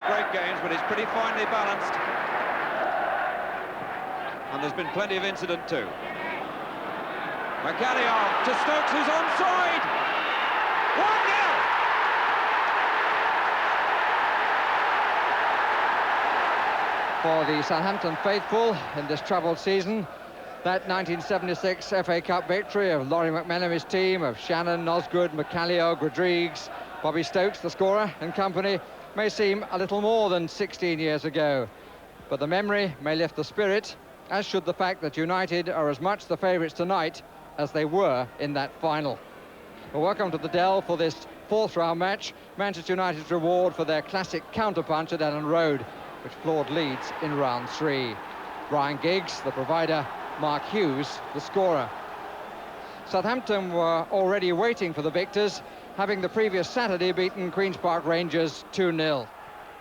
Great games, but it's pretty finely balanced. And there's been plenty of incident too. McAllister to Stokes, who's onside. 1-0. For the Southampton faithful in this troubled season, that 1976 FA Cup victory of Laurie McMenamin's team of Shannon, Osgood, McAllister, Rodrigues, Bobby Stokes, the scorer, and company, may seem a little more than 16 years ago. But the memory may lift the spirit, as should the fact that United are as much the favourites tonight as they were in that final. Well, welcome to the Dell for this fourth-round match. Manchester United's reward for their classic counterpunch at Ellen Road, which floored Leeds in round 3. Ryan Giggs, the provider, Mark Hughes, the scorer. Southampton were already waiting for the victors, having the previous Saturday beaten Queen's Park Rangers 2-0,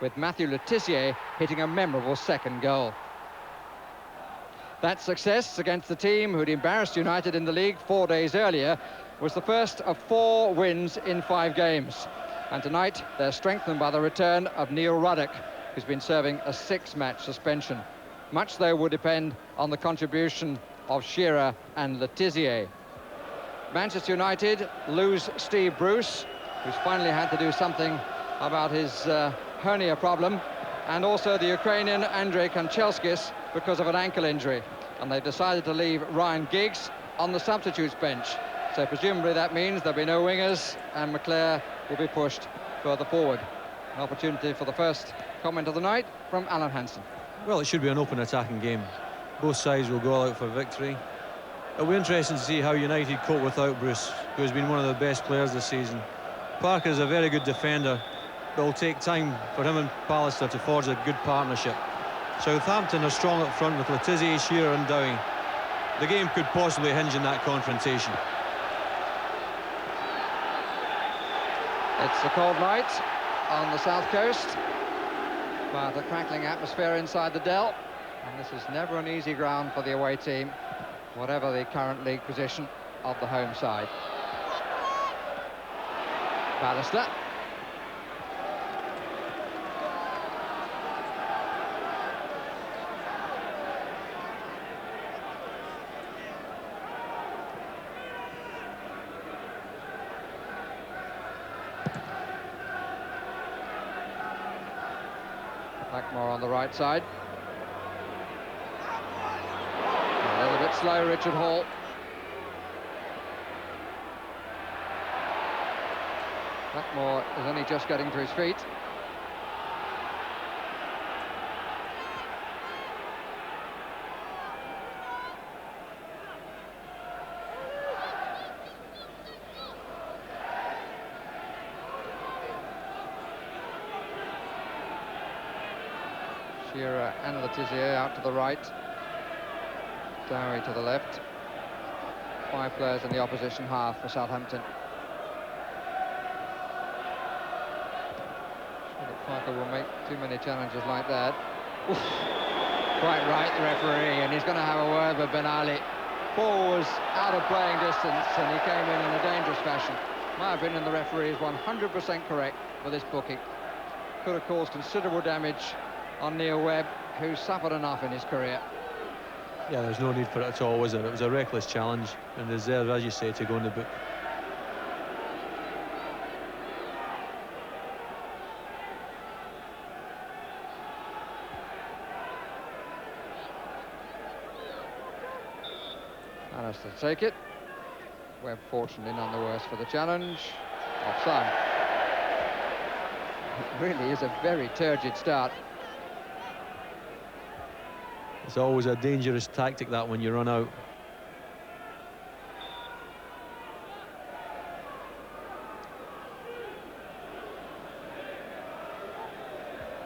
with Matthew Le Tissier hitting a memorable second goal. That success against the team who'd embarrassed United in the league 4 days earlier was the first of 4 wins in 5 games. And tonight, they're strengthened by the return of Neil Ruddock, who's been serving a 6-match suspension. Much, though, will depend on the contribution of Shearer and Le Tissier. Manchester United lose Steve Bruce, who's finally had to do something about his hernia problem, and also the Ukrainian Andrei Kanchelskis because of an ankle injury. And they've decided to leave Ryan Giggs on the substitutes bench. So presumably that means there'll be no wingers, and McClare will be pushed further forward. An opportunity for the first comment of the night from Alan Hansen. Well, it should be an open attacking game. Both sides will go all out for victory. It'll be interesting to see how United cope without Bruce, who has been one of the best players this season. Parker is a very good defender, but it'll take time for him and Pallister to forge a good partnership. Southampton are strong up front with Le Tissier, Shearer and Dowie. The game could possibly hinge on that confrontation. It's a cold night on the south coast, but a crackling atmosphere inside the Dell, and this is never an easy ground for the away team, whatever the current league position of the home side. Pallister. Blackmore on the right side. A little bit slow, Richard Hall. Blackmore is only just getting to his feet. Shearer and Le Tissier out to the right. Dowie to the left. 5 players in the opposition half for Southampton. Parker will make too many challenges like that. Oof. Quite right, the referee, and he's going to have a word with Ben Ali. Ball was out of playing distance, and he came in a dangerous fashion. My opinion, the referee is 100% correct for this booking. Could have caused considerable damage on Neil Webb, who's suffered enough in his career. Yeah, there's no need for it at all, was there? It was a reckless challenge, and deserved, as you say, to go in the book. To take it. Webb fortunately none the worse for the challenge. Offside. It really is a very turgid start. It's always a dangerous tactic, that, when you run out.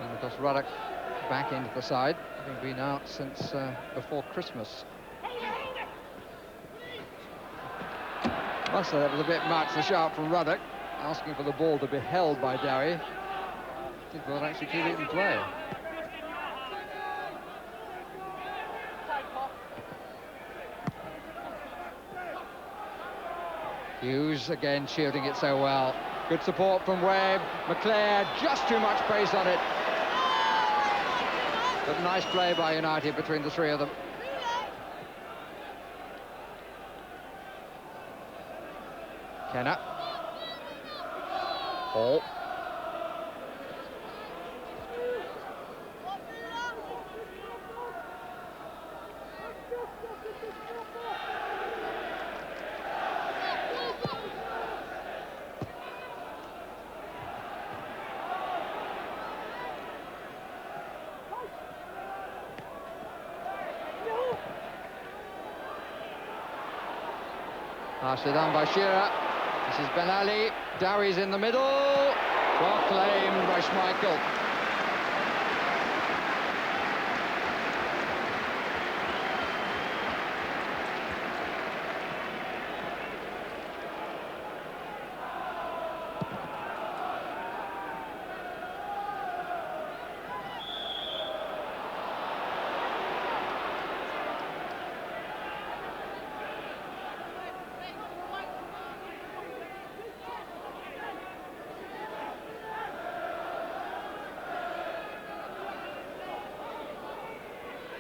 And of course Ruddock back into the side, having been out since before Christmas. Must say that was a bit much, the shout from Ruddock, asking for the ball to be held by Dowie. I think we'll actually keep it in play. Hughes again shielding it so well. Good support from Webb. McClare, just too much pace on it. But nice play by United between the three of them. Kenner. Hall. Nicely done by Shearer. This is Ben Ali. Dowie's in the middle. Well claimed by Schmeichel.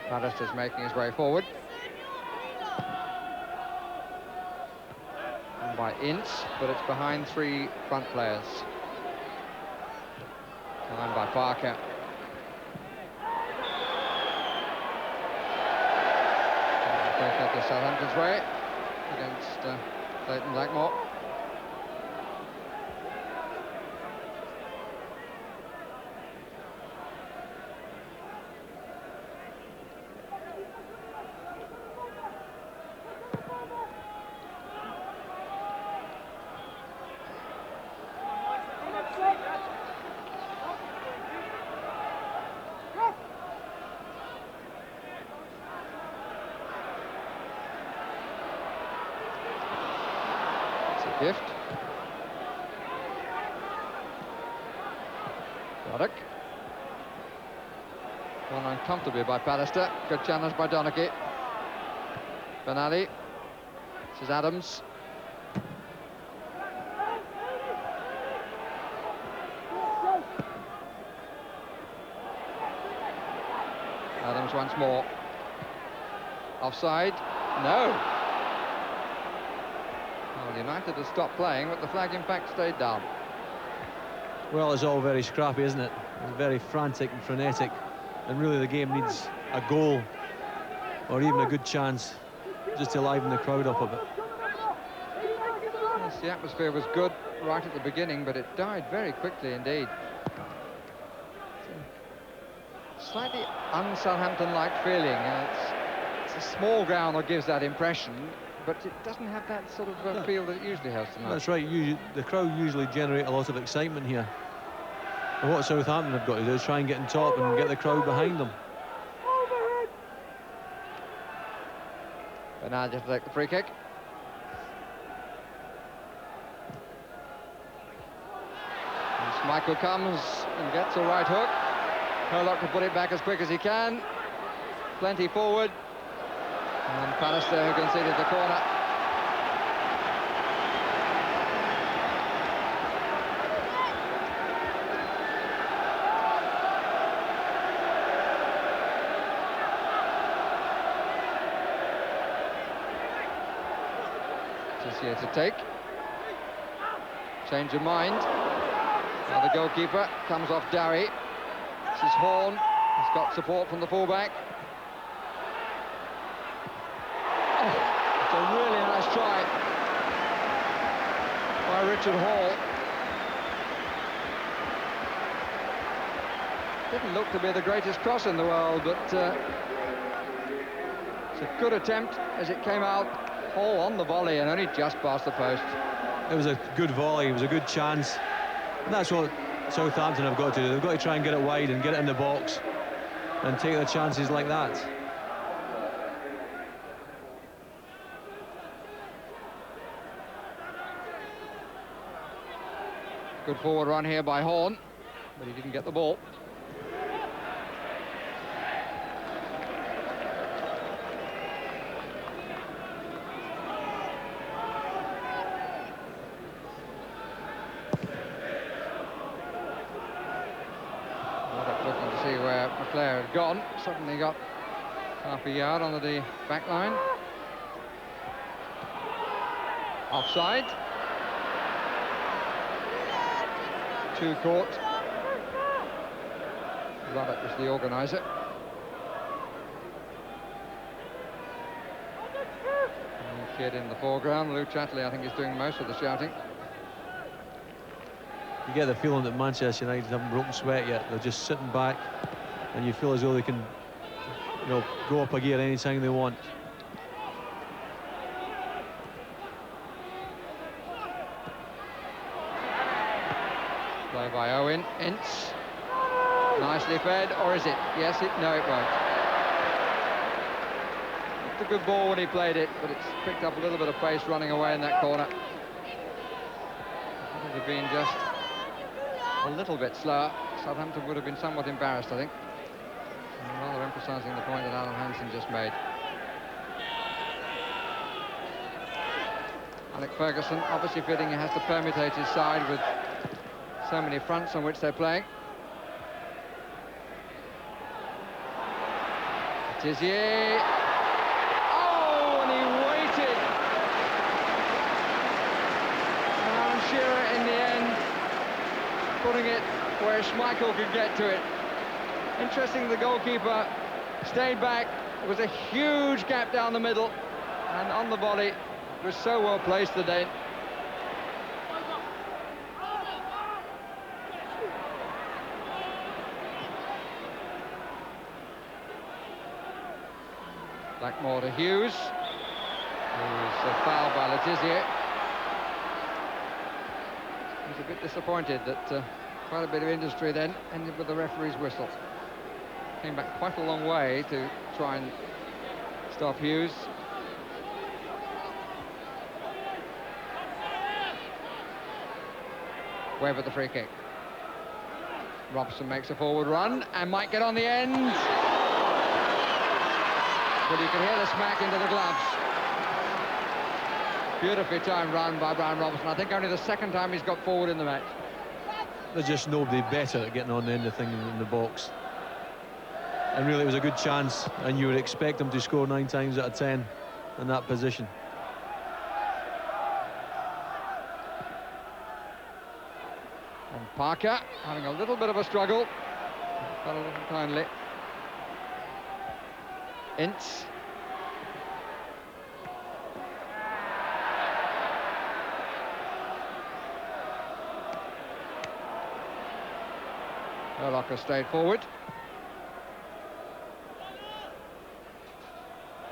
Pallister's making his way forward. And by Ince, but it's behind three front players. Time by Parker. Free kick is Southampton's way against Leighton Blackmore. Gift. Roddick. Won uncomfortably by Pallister. Good challenge by Donachie. Ben Ali. This is Adams. Adams once more. Offside. No. Well, United have stopped playing, but the flag in fact stayed down. Well, it's all very scrappy, isn't it? It's very frantic and frenetic, and really the game needs a goal or even a good chance just to liven the crowd up a bit. Yes, the atmosphere was good right at the beginning, but it died very quickly indeed. It's a slightly un-Southampton-like feeling. It's a small ground that gives that impression, but it doesn't have that sort of feel that it usually has tonight. That's right. The crowd usually generate a lot of excitement here. And what Southampton have got to do is try and get on top and get the crowd behind them. Bernard just take the free kick. And Schmeichel comes and gets a right hook. Herlock to put it back as quick as he can. Plenty forward. And Pallister who conceded the corner. Just here to take. Change of mind. Now the goalkeeper comes off Dowie. This is Horn. He's got support from the fullback. It's a really nice try by Richard Hall. Didn't look to be the greatest cross in the world, but it's a good attempt as it came out. Hall on the volley and only just past the post. It was a good volley, it was a good chance. And that's what Southampton have got to do. They've got to try and get it wide and get it in the box and take their chances like that. Good forward run here by Horn, but he didn't get the ball. Looking to see where McClare had gone. Suddenly got half a yard on the back line. Offside. 2 caught. Robert was the organiser. Kid in the foreground. Lou Chatley, I think, is doing most of the shouting. You get the feeling that Manchester United haven't broken sweat yet. They're just sitting back, and you feel as though they can, you know, go up a gear anytime they want. Play by Owen. Ince. Nicely fed, or is it? Yes, no, it won't. It's a good ball when he played it, but it's picked up a little bit of pace running away in that corner. It would have been just a little bit slower. Southampton would have been somewhat embarrassed, I think. And rather emphasising the point that Alan Hansen just made. Alec Ferguson obviously feeling he has to permutate his side with so many fronts on which they're playing. Tizier. Oh, and he waited. And Alan Shearer in the end putting it where Schmeichel could get to it. Interesting, the goalkeeper stayed back. There was a huge gap down the middle, and on the volley it was so well placed today. Blackmore to Hughes, who's fouled by Letizia. He's a bit disappointed that quite a bit of industry then ended with the referee's whistle. Came back quite a long way to try and stop Hughes. Webb with the free kick. Robson makes a forward run and might get on the end. But you can hear the smack into the gloves. Beautifully timed run by Brian Robson. I think only the second time he's got forward in the match. There's just nobody better at getting on the end of things in the box. And really, it was a good chance, and you would expect him to score 9 times out of 10 in that position. And Parker having a little bit of a struggle. Got a little kindly. Ince. Urlacher stayed forward.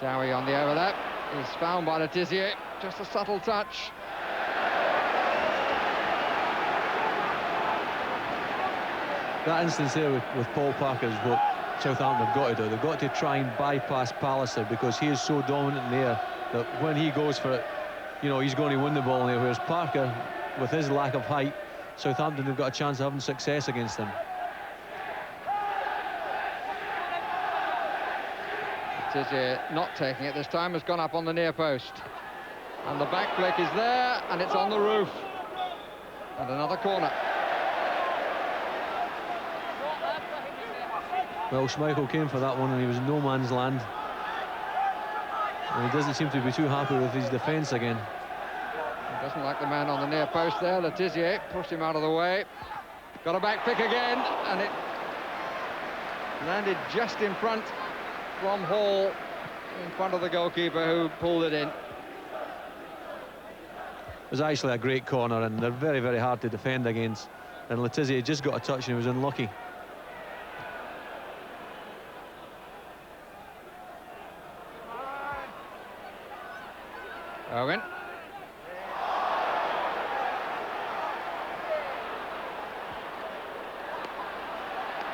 Dowie on the overlap. He's found by Letizia. Just a subtle touch. That instance there with Paul Parker is what Southampton have got to do. They've got to try and bypass Pallister, because he is so dominant in the air that when he goes for it, you know, he's going to win the ball in the air. Whereas Parker, with his lack of height, Southampton have got a chance of having success against him. Tizier not taking it this time, has gone up on the near post. And the back flick is there, and it's on the roof. And another corner. Well, Schmeichel came for that one, and he was in no man's land. And he doesn't seem to be too happy with his defence again. He doesn't like the man on the near post there. Letizia pushed him out of the way. Got a back pick again, and it landed just in front from Hall, in front of the goalkeeper, who pulled it in. It was actually a great corner, and they're very, very hard to defend against. And Letizia just got a touch, and he was unlucky. Owen.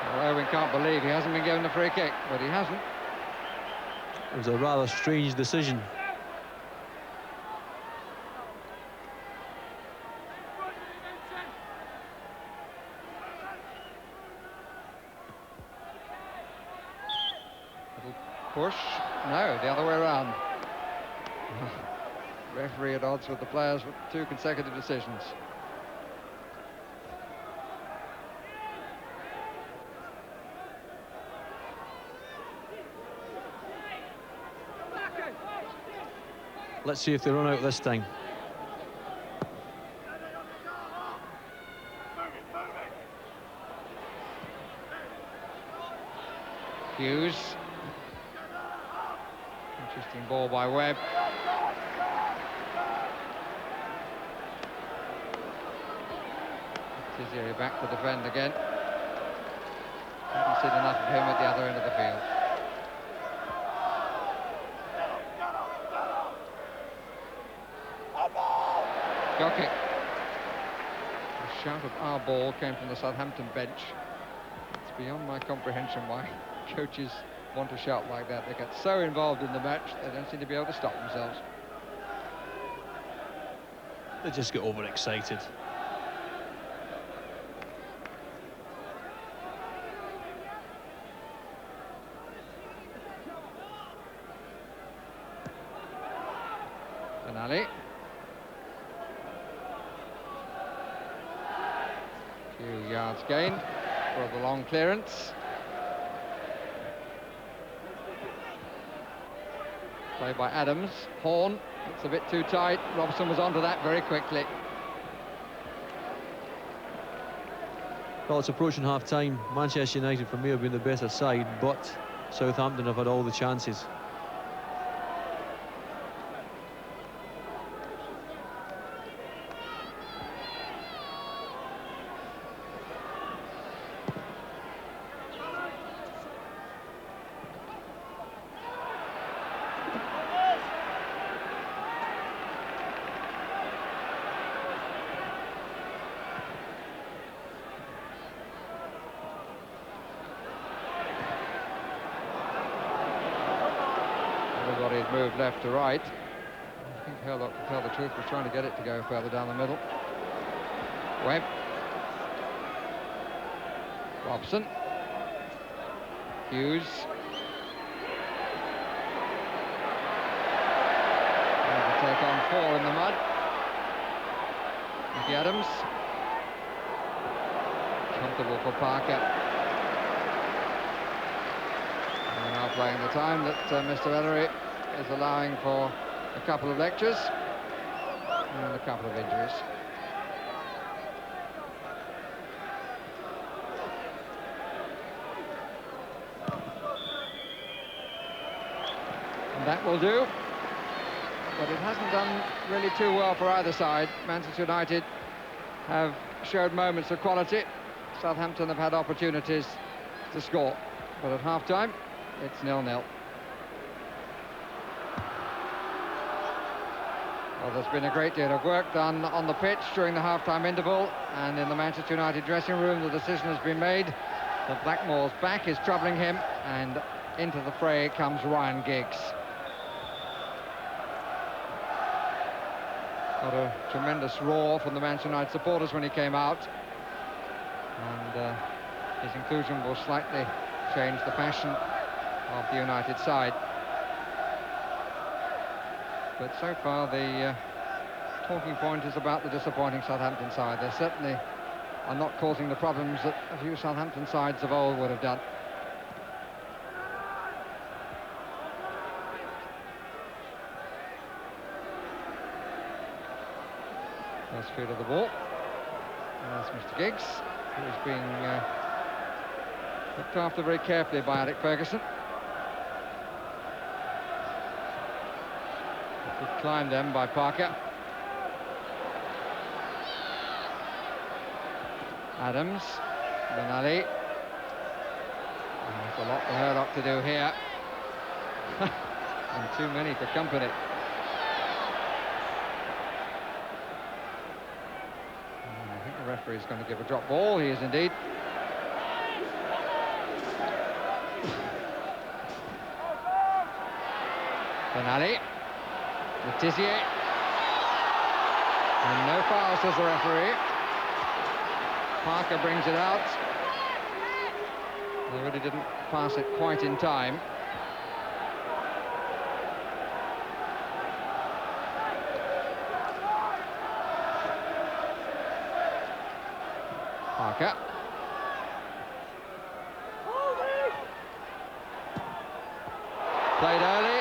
Well, Owen can't believe he hasn't been given a free kick, but he hasn't. It was a rather strange decision. Little push. No, the other way around. Referee at odds with the players with 2 consecutive decisions. Let's see if they run out this time. Hughes. Interesting ball by Webb. Tizier back to defend again. Haven't seen enough of him at the other end of the field. Goal kick. A shout of our ball came from the Southampton bench. It's beyond my comprehension why coaches want to shout like that. They get so involved in the match, they don't seem to be able to stop themselves. They just get overexcited. Finale. Few yards gained for the long clearance. Play by Adams. Horn. It's a bit too tight. Robson was onto that very quickly. Well, it's approaching half-time. Manchester United, for me, have been the better side, but Southampton have had all the chances. Everybody had moved left to right. I think Hurlock, to tell the truth, was trying to get it to go further down the middle. Webb. Robson. Hughes. Trying to take on 4 in the mud. Mickey Adams. Comfortable for Parker. And now playing the time that Mr. Ellery is allowing for a couple of lectures and a couple of injuries. And that will do, but it hasn't done really too well for either side. Manchester United have showed moments of quality. Southampton have had opportunities to score, but at half-time it's 0-0. Well, there's been a great deal of work done on the pitch during the half-time interval, and in the Manchester United dressing room the decision has been made that Blackmore's back is troubling him, and into the fray comes Ryan Giggs. Got a tremendous roar from the Manchester United supporters when he came out, and his inclusion will slightly change the fashion of the United side. But so far the talking point is about the disappointing Southampton side. They certainly are not causing the problems that a few Southampton sides of old would have done. First field of the ball. And that's Mr. Giggs, who is being looked after very carefully by Alec Ferguson. Good climb then by Parker. Adams, Benali. There's a lot for Hurlock to do here. And too many for company. I think the referee is going to give a drop ball. He is indeed. Benali. Tizier. And no foul, says the referee. Parker brings it out. They really didn't pass it quite in time. Parker. Played early.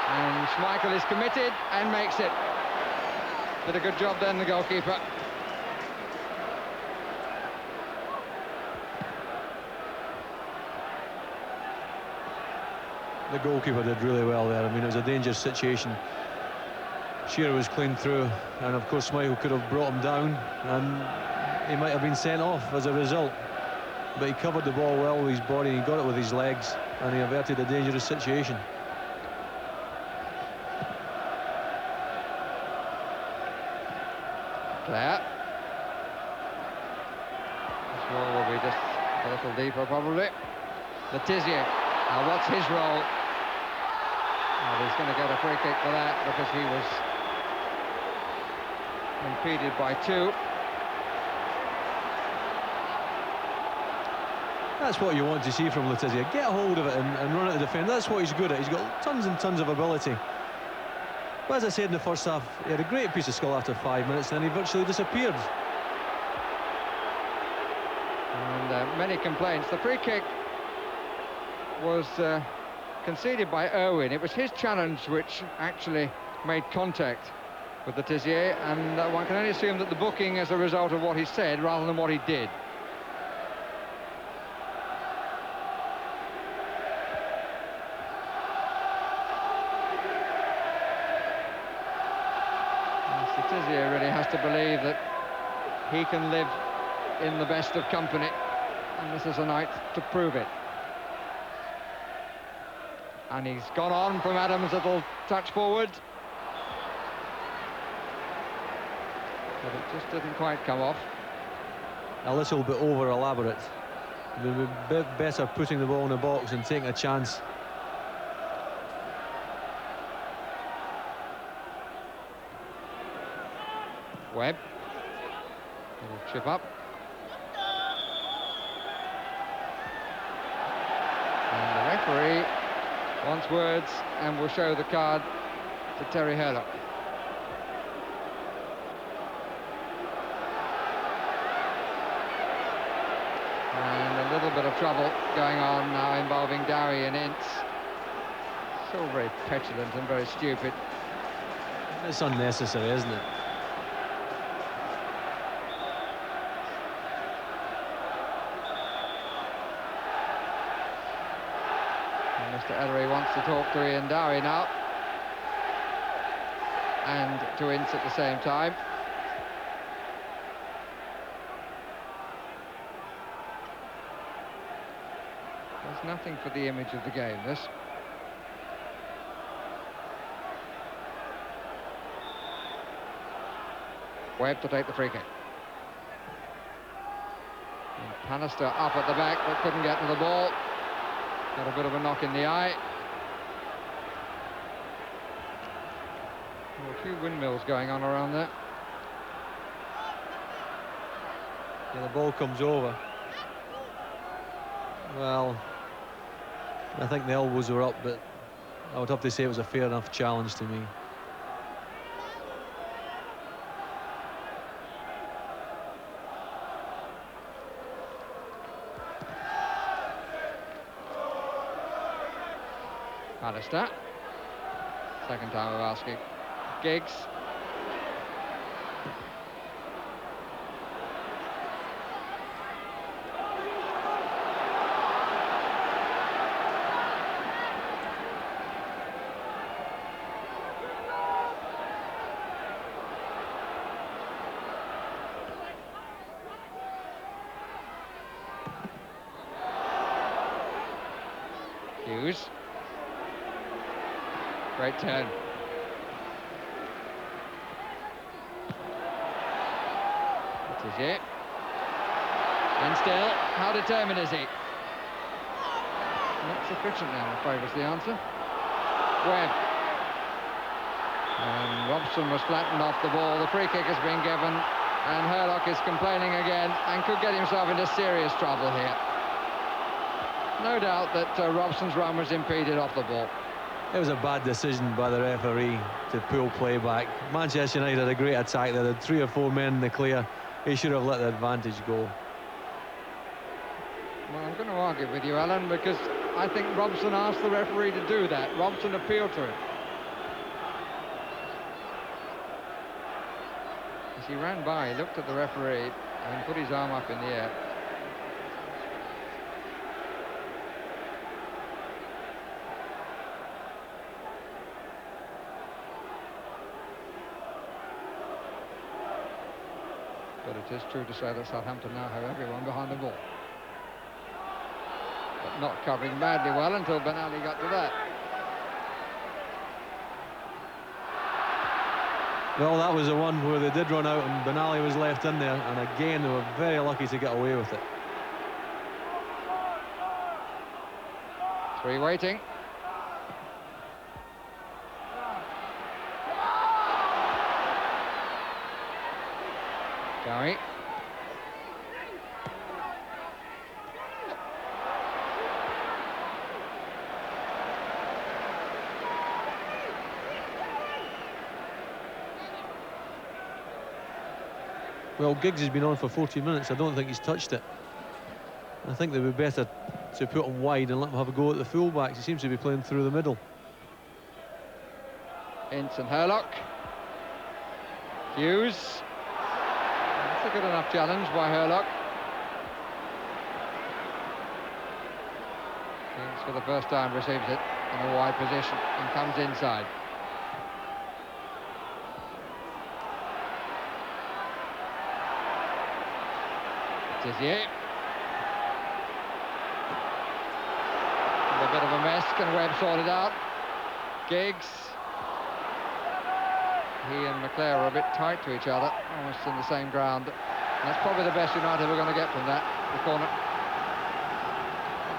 And Schmeichel is committed and makes it. Did a good job then, the goalkeeper. The goalkeeper did really well there. I mean, it was a dangerous situation. Shearer was clean through, and of course Schmeichel could have brought him down, and he might have been sent off as a result. But he covered the ball well with his body, he got it with his legs, and he averted a dangerous situation. There. This ball will be just a little deeper, probably. Letizia. Now, what's his role? Well, he's going to get a free kick for that because he was impeded by two. That's what you want to see from Letizia. Get hold of it and run at the defender. That's what he's good at. He's got tons and tons of ability. But as I said in the first half, he had a great piece of skill after 5 minutes, and then he virtually disappeared. And many complaints. The free kick was conceded by Irwin. It was his challenge which actually made contact with Letizia, and one can only assume that the booking is a result of what he said rather than what he did. Letizia really has to believe that he can live in the best of company, and this is a night to prove it. And he's gone on from Adams' little touch forward. But it just didn't quite come off. A little bit over-elaborate. It would be a bit better putting the ball in the box and taking a chance. Webb. Little chip up. And the referee wants words and will show the card to Terry Hurlock. And a little bit of trouble going on now involving Dowie and Ince. So very petulant and very stupid. It's unnecessary, isn't it? Mr. Ellery wants to talk to Ian Dowie now, and to Ince at the same time. There's nothing for the image of the game, this. Webb to take the free kick. And Bannister up at the back, but couldn't get to the ball. Got a bit of a knock in the eye. Well, a few windmills going on around there. Yeah, the ball comes over. Well, I think the elbows were up, but I would have to say it was a fair enough challenge to me. Bannister. Second time of asking. Giggs. Hughes. Great turn. That is it. And still, how determined is he? Not sufficient now, I'm afraid, was the answer. Webb. And Robson was flattened off the ball. The free kick has been given, and Hurlock is complaining again and could get himself into serious trouble here. No doubt that Robson's run was impeded off the ball. It was a bad decision by the referee to pull play back. Manchester United had a great attack. They had 3 or 4 men in the clear. He should have let the advantage go. Well, I'm going to argue with you, Alan, because I think Robson asked the referee to do that. Robson appealed to him. he ran by, he looked at the referee and put his arm up in the air. But it is true to say that Southampton now have everyone behind the ball. But not covering madly well until Ben Ali got to that. Well, that was the one where they did run out and Ben Ali was left in there, and again they were very lucky to get away with it. 3 waiting. Gary. Well, Giggs has been on for 40 minutes. I don't think he's touched it. I think they would be better to put him wide and let him have a go at the full-backs. He seems to be playing through the middle. Ince and Hurlock. Hughes. That's a good enough challenge by Hurlock. Ince for the first time receives it in a wide position and comes inside. Tizier. A bit of a mess, can Webb sort it out? Giggs. He and McClare are a bit tight to each other, almost in the same ground. And that's probably the best United we're going to get from that, the corner.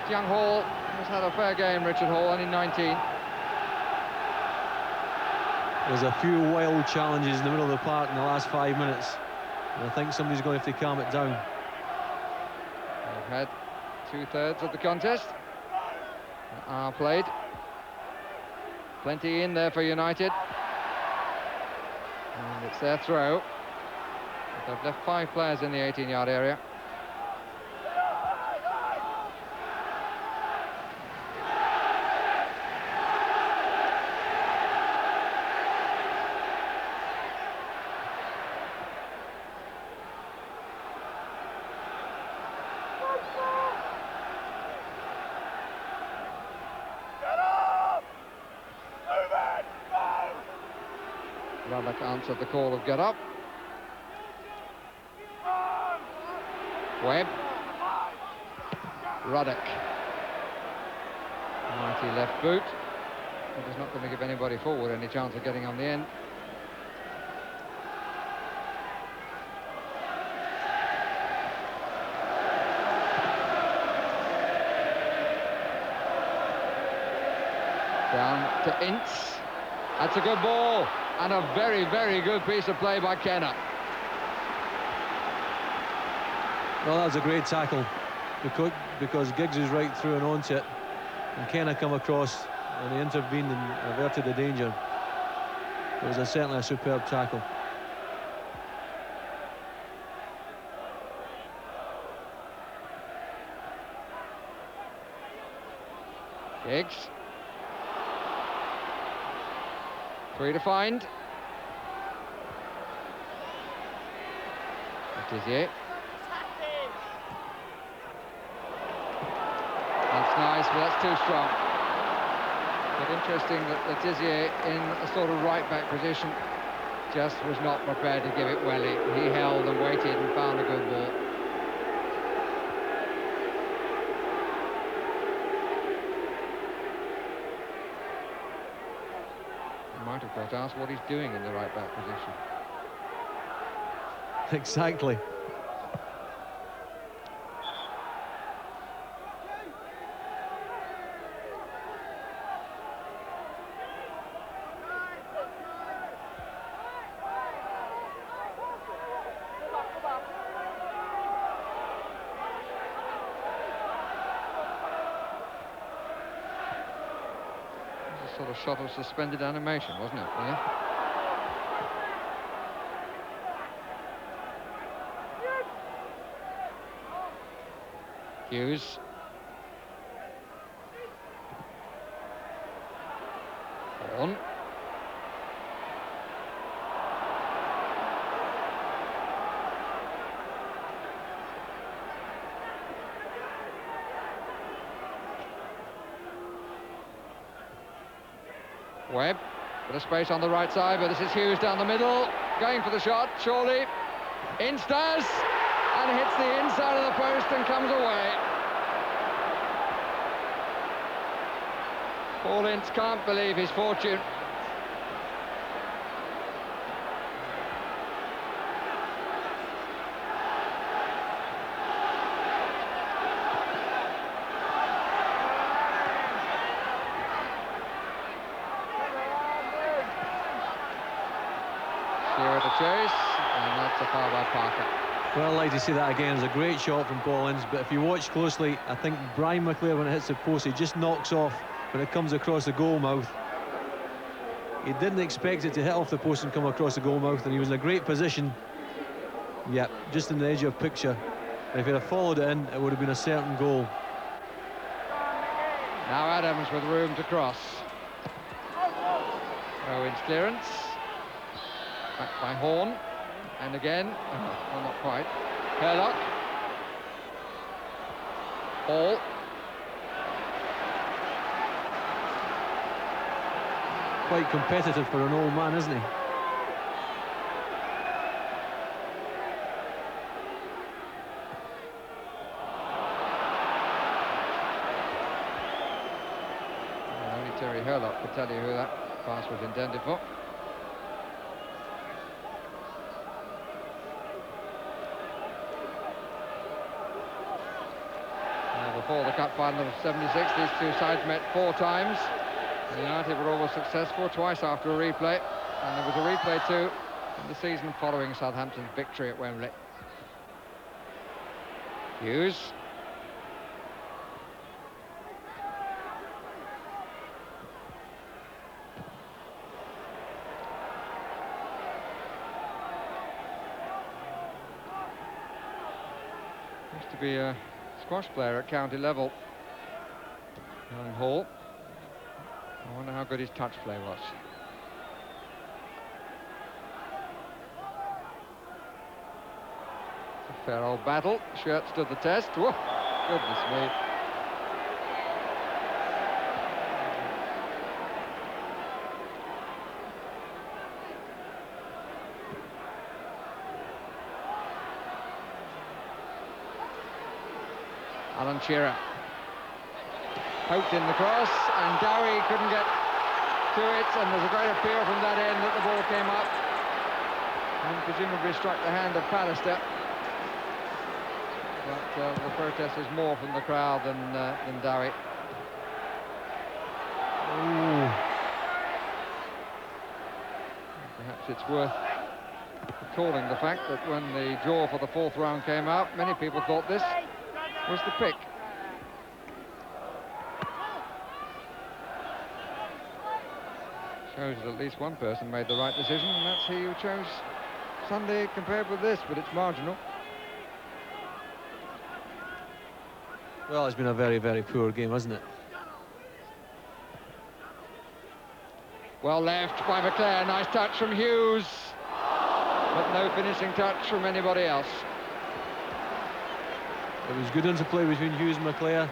Young Hall has had a fair game, Richard Hall, only 19. There's a few wild challenges in the middle of the park in the last 5 minutes. And I think somebody's going to have to calm it down. They've had 2/3 of the contest. Are played. Plenty in there for United. And it's their throw. They've left 5 players in the 18-yard area. Ruddock answered the call of get up. Webb. Ruddock. Mighty left boot. But he's not going to give anybody forward any chance of getting on the end. Down to Ince. That's a good ball. And a very, very good piece of play by Kenner. Well, that was a great tackle because Giggs was right through and onto it, and Kenner come across and he intervened and averted the danger. It was certainly a superb tackle. Giggs. 3 to find. Tizier. That's nice, but that's too strong. But interesting that Tizier in a sort of right-back position just was not prepared to give it well. He held and waited and found a good ball. Might have got asked what he's doing in the right-back position. Exactly. Sort of shot of suspended animation, wasn't it? Yeah. Hughes. On. Webb, bit of space on the right side, but this is Hughes down the middle, going for the shot, surely. Instas, and hits the inside of the post and comes away. Paul Ince can't believe his fortune. Shearer to chase, and that's a foul by Parker. Well, I'd like to see that again. It's a great shot from Paul Ince, but if you watch closely, I think Brian McClair, when it hits the post, he just knocks off when it comes across the goal mouth. He didn't expect it to hit off the post and come across the goal mouth, and he was in a great position. Yeah, just in the edge of picture. And if he'd have followed it in, it would have been a certain goal. Now Adams with room to cross. Owen's clearance. Back by Horn. And again, well, not quite. Herlock. Hall. Quite competitive for an old man, isn't he? Only Terry Herlock could tell you who that pass was intended for. Before the cup final of '76, these two sides met 4 times. United were always successful, twice after a replay, and there was a replay too in the season following Southampton's victory at Wembley. Hughes. Used to be a squash player at county level. Young Hall. I wonder how good his touch play was. It's a fair old battle. Shirt stood the test. Whoa, goodness me. Alan Shearer. Poked in the cross, and Dowie couldn't get to it, and there's a great appeal from that end that the ball came up and presumably struck the hand of Pallister. But the protest is more from the crowd than Dowie. Ooh. Perhaps it's worth recalling the fact that when the draw for the 4th round came out, many people thought this was the pick. Shows that at least one person made the right decision, and that's he who chose Sunday compared with this, but it's marginal. Well, it's been a very, very poor game, hasn't it? Well left by McClair, nice touch from Hughes, but no finishing touch from anybody else. It was good interplay between Hughes and McClair,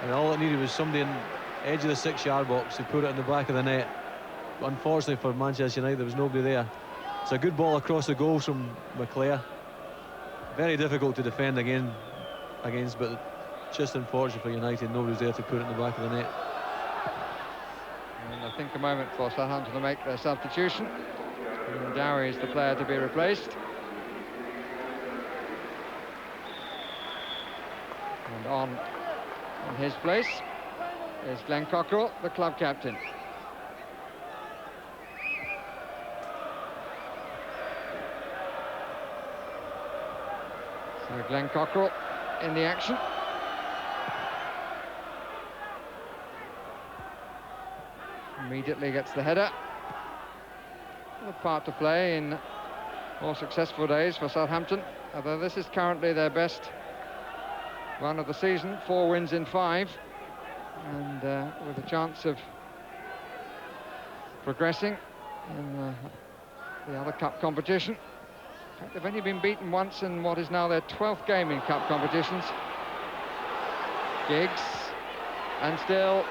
and all it needed was somebody in the edge of the 6-yard box to put it in the back of the net. Unfortunately for Manchester United, there was nobody there. It's a good ball across the goals from McClair. Very difficult to defend against, but just unfortunate for United, nobody's there to put it in the back of the net. And I think a moment for Southampton to make their substitution. And Dowie is the player to be replaced. And on in his place is Glenn Cockrell, the club captain. So Glenn Cockrell in the action. Immediately gets the header. A part to play in more successful days for Southampton, although this is currently their best run of the season, 4 wins in 5, and with a chance of progressing in the other cup competition. In fact, they've only been beaten once in what is now their 12th game in cup competitions. Giggs, and still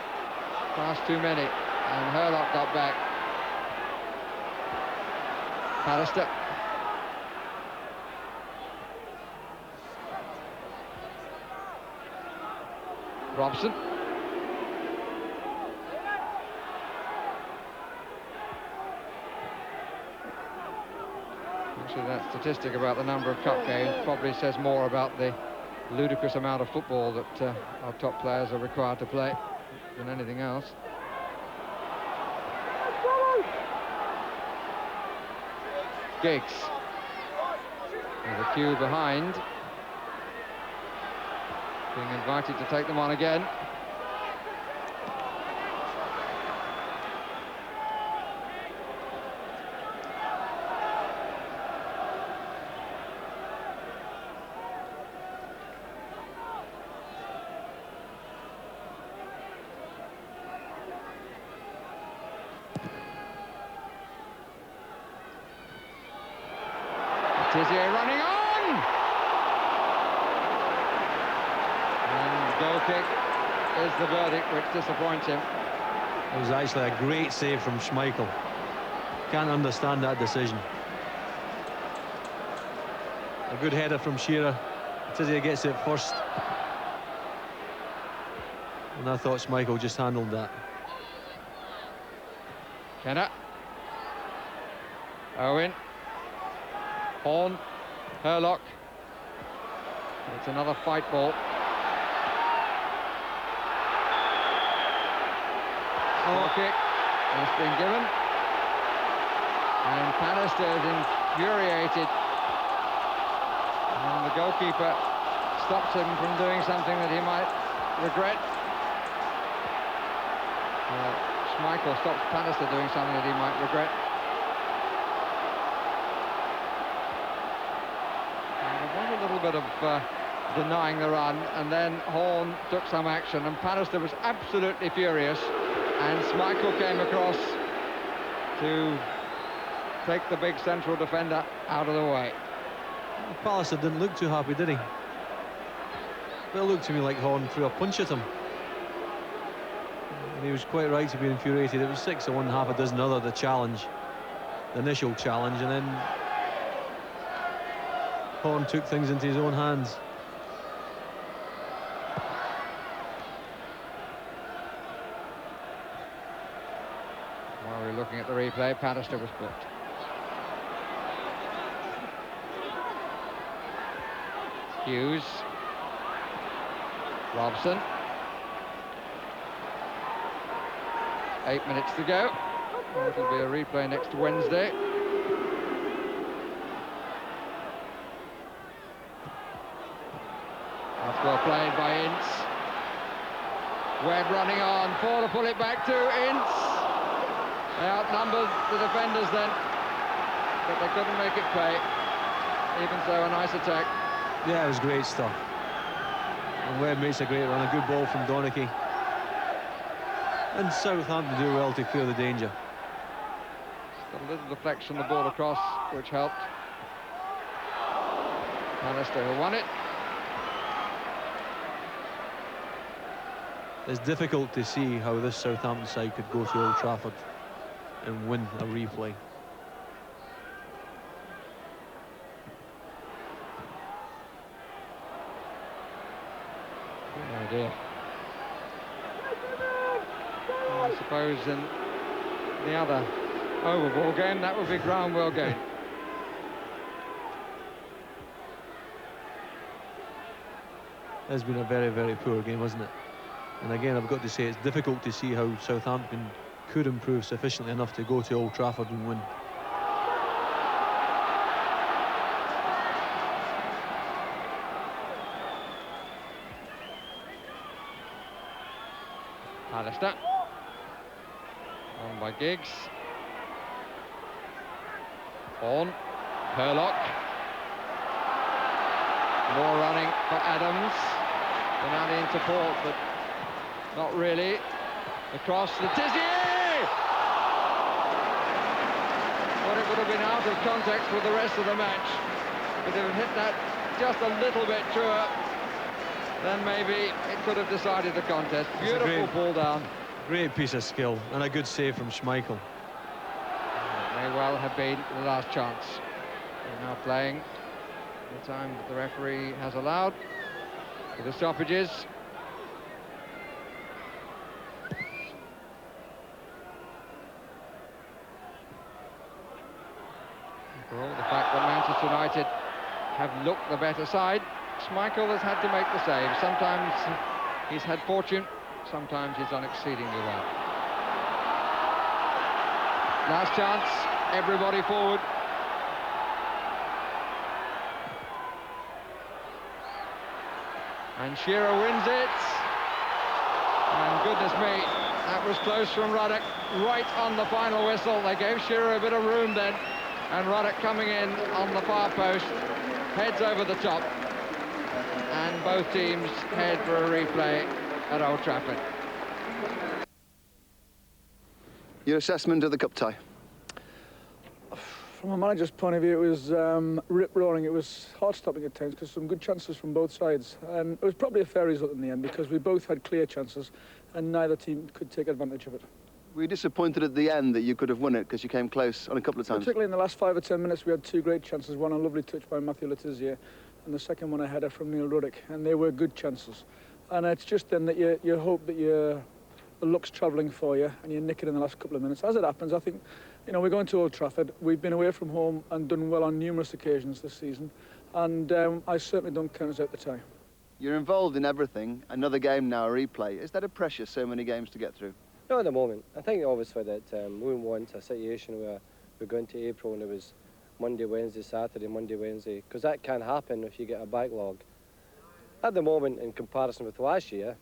past too many, and Herlock got back. Pallister. Robson. Actually, that statistic about the number of cup games probably says more about the ludicrous amount of football that our top players are required to play than anything else. Giggs. There's a queue behind. Being invited to take them on again. Tizier running on! And goal kick is the verdict, which disappoints him. It was actually a great save from Schmeichel. Can't understand that decision. A good header from Shearer. Tizier gets it first. And I thought Schmeichel just handled that. Kenner. Owen. Horn. Herlock. It's another fight ball. Goal kick has been given. And Pallister is infuriated. And the goalkeeper stops him from doing something that he might regret. Schmeichel stops Pallister doing something that he might regret. A little bit of denying the run, and then Horn took some action, and Pallister was absolutely furious, and Schmeichel came across to take the big central defender out of the way. Pallister didn't look too happy, did he? But it looked to me like Horn threw a punch at him. And he was quite right to be infuriated. It was 6-1, half a dozen other, the challenge, the initial challenge, and then Horn took things into his own hands. While we're looking at the replay, Pallister was booked. Hughes. Robson. 8 minutes to go. It'll be a replay next Wednesday. That's well played by Ince. Webb running on, Ford to pull it back to Ince. They outnumbered the defenders then, but they couldn't make it pay. Even so, a nice attack. Yeah, it was great stuff. And Webb makes a great run, a good ball from Donachie. And Southampton do well to clear the danger. Got a little deflection, the ball across, which helped. Pallister who won it. It's difficult to see how this Southampton side could go to Old Trafford and win a replay. Oh dear. I suppose in the other overball game, that would be ground well gained. It's been a very, very poor game, hasn't it? And again, I've got to say, it's difficult to see how Southampton could improve sufficiently enough to go to Old Trafford and win. Pallister. On by Giggs. On. Herlock. More running for Adams. Finale into Port, but not really. Across the Tizier! Well, it would have been out of context with the rest of the match. But if it hit that just a little bit truer, then maybe it could have decided the contest. Beautiful ball down. Great piece of skill and a good save from Schmeichel. It may well have been the last chance. They're now playing the time that the referee has allowed for the stoppages. For all the fact that Manchester United have looked the better side, Schmeichel has had to make the save. Sometimes he's had fortune, sometimes he's done exceedingly well. Last chance, everybody forward. And Shearer wins it. And goodness me, that was close from Ruddock, right on the final whistle. They gave Shearer a bit of room then. And Ruddock coming in on the far post, heads over the top. And both teams head for a replay at Old Trafford. Your assessment of the cup tie? From a manager's point of view, it was rip-roaring. It was heart-stopping at times because some good chances from both sides. And it was probably a fair result in the end because we both had clear chances and neither team could take advantage of it. Were you disappointed at the end that you could have won it because you came close on a couple of times? Particularly in the last 5 or 10 minutes, we had two great chances. One a lovely touch by Man Utd and the second one a header from Neil Ruddock. And they were good chances. And it's just then that you hope that the luck's travelling for you and you nick it in the last couple of minutes. As it happens, I think, you know, we're going to Old Trafford. We've been away from home and done well on numerous occasions this season. And I certainly don't count us out the tie. You're involved in everything. Another game now, a replay. Is that a pressure, so many games to get through? No, at the moment. I think obviously that we want a situation where we're going to April and it was Monday, Wednesday, Saturday, Monday, Wednesday, because that can happen if you get a backlog. At the moment, in comparison with last year,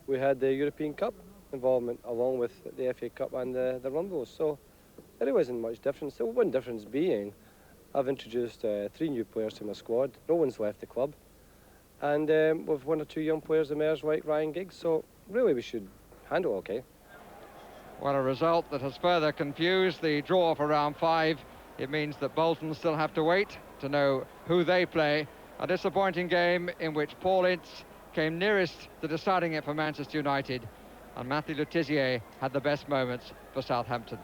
we had the European Cup involvement along with the FA Cup and the Rumbles, so there wasn't much difference. The one difference being I've introduced 3 new players to my squad. No one's left the club, and with 1 or 2 young players emerged like Ryan Giggs, so really we should handle okay. What a result that has further confused the draw for round 5. It means that Bolton still have to wait to know who they play. A disappointing game in which Paul Ince came nearest to deciding it for Manchester United, and Matthew Le Tissier had the best moments for Southampton.